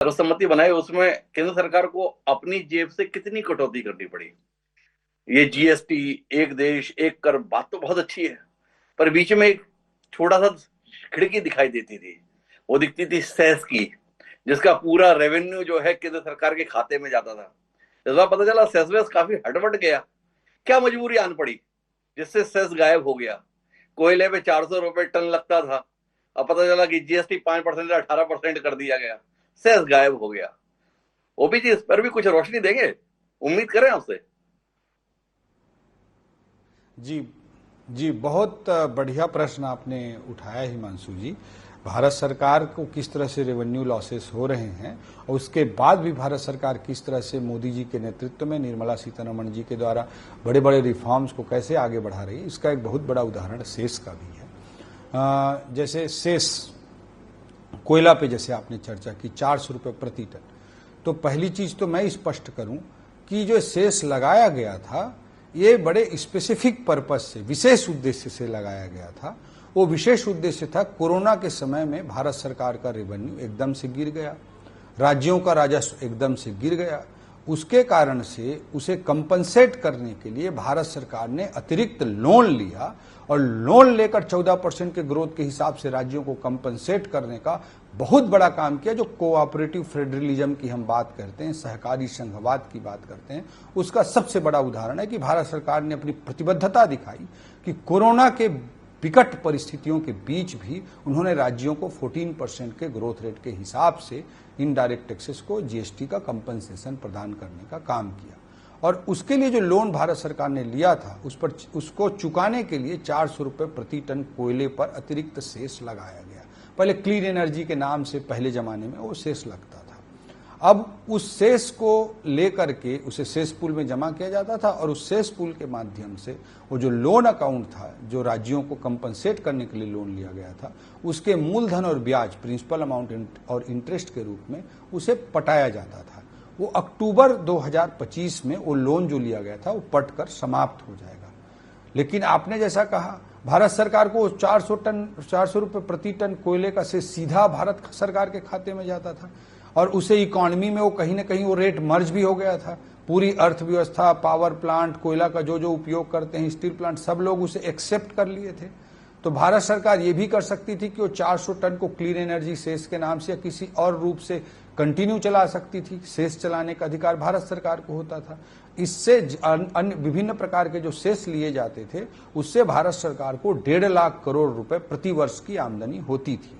सर्वसम्मति बनाई, उसमें केंद्र सरकार को अपनी जेब से कितनी कटौती करनी पड़ी। ये जीएसटी, एक देश एक कर, बात तो बहुत अच्छी है, पर बीच में एक छोटा सा खिड़की दिखाई देती थी। वो दिखती थी सेस की, जिसका पूरा रेवेन्यू जो है केंद्र सरकार के खाते में जाता था। इस बार पता चला सेस वेस काफी हटवट गया। क्या मजबूरी आन पड़ी जिससे सेस गायब हो गया। कोयले पे 400 रुपए टन लगता था, अब पता चला कि जीएसटी 5% या 18% कर दिया गया, सेस गायब हो गया। ओबीजी इस पर भी कुछ रोशनी देंगे, उम्मीद करें आपसे। जी जी, बहुत बढ़िया प्रश्न आपने उठाया हिमांशु जी। भारत सरकार को किस तरह से रेवेन्यू लॉसेस हो रहे हैं और उसके बाद भी भारत सरकार किस तरह से मोदी जी के नेतृत्व में, निर्मला सीतारमण जी के द्वारा बड़े बड़े रिफॉर्म्स को कैसे आगे बढ़ा रही है, इसका एक बहुत बड़ा उदाहरण सेस का भी है। जैसे सेस कोयला पे जैसे आपने चर्चा की 400 रुपये प्रति टन, तो पहली चीज तो मैं स्पष्ट करूं कि जो सेस लगाया गया था ये बड़े स्पेसिफिक पर्पस से, विशेष उद्देश्य से लगाया गया था। वो विशेष उद्देश्य था कोरोना के समय में भारत सरकार का रेवेन्यू एकदम से गिर गया, राज्यों का राजस्व एकदम से गिर गया। उसके कारण से उसे कंपनसेट करने के लिए भारत सरकार ने अतिरिक्त लोन लिया और लोन लेकर 14% के ग्रोथ के हिसाब से राज्यों को कंपनसेट करने का बहुत बड़ा काम किया। जो कोऑपरेटिव फेडरलिज्म की हम बात करते हैं, सहकारी संघवाद की बात करते हैं, उसका सबसे बड़ा उदाहरण है कि भारत सरकार ने अपनी प्रतिबद्धता दिखाई कि कोरोना के विकट परिस्थितियों के बीच भी उन्होंने राज्यों को 14% के ग्रोथ रेट के हिसाब से इनडायरेक्ट टैक्सेस को, जीएसटी का कंपनसेशन प्रदान करने का काम किया। और उसके लिए जो लोन भारत सरकार ने लिया था उसको चुकाने के लिए 400 रुपये प्रति टन कोयले पर अतिरिक्त सेस लगाया गया। पहले क्लीन एनर्जी के नाम से पहले जमाने में वो सेस लगता था। अब उस सेस को लेकर के उसे सेस पूल में जमा किया जाता था और उस सेस पूल के माध्यम से वो जो लोन अकाउंट था, जो राज्यों को कंपनसेट करने के लिए लोन लिया गया था, उसके मूलधन और ब्याज, प्रिंसिपल अमाउंट और इंटरेस्ट के रूप में उसे पटाया जाता था। वो अक्टूबर 2025 में वो लोन जो लिया गया था वो पट कर समाप्त हो जाएगा। लेकिन आपने जैसा कहा, भारत सरकार को 400 रुपये प्रति टन कोयले का से सीधा भारत सरकार के खाते में जाता था और उसे इकोनॉमी में वो कहीं ना कहीं वो रेट मर्ज भी हो गया था। पूरी अर्थव्यवस्था, पावर प्लांट, कोयला का जो जो उपयोग करते हैं, स्टील प्लांट, सब लोग उसे एक्सेप्ट कर लिए थे। तो भारत सरकार ये भी कर सकती थी कि वो 400 टन को क्लीन एनर्जी सेस के नाम से या किसी और रूप से कंटिन्यू चला सकती थी। सेस चलाने का अधिकार भारत सरकार को होता था। इससे अन्य विभिन्न प्रकार के जो सेस लिए जाते थे उससे भारत सरकार को 1.5 लाख करोड़ रुपए प्रति वर्ष की आमदनी होती थी।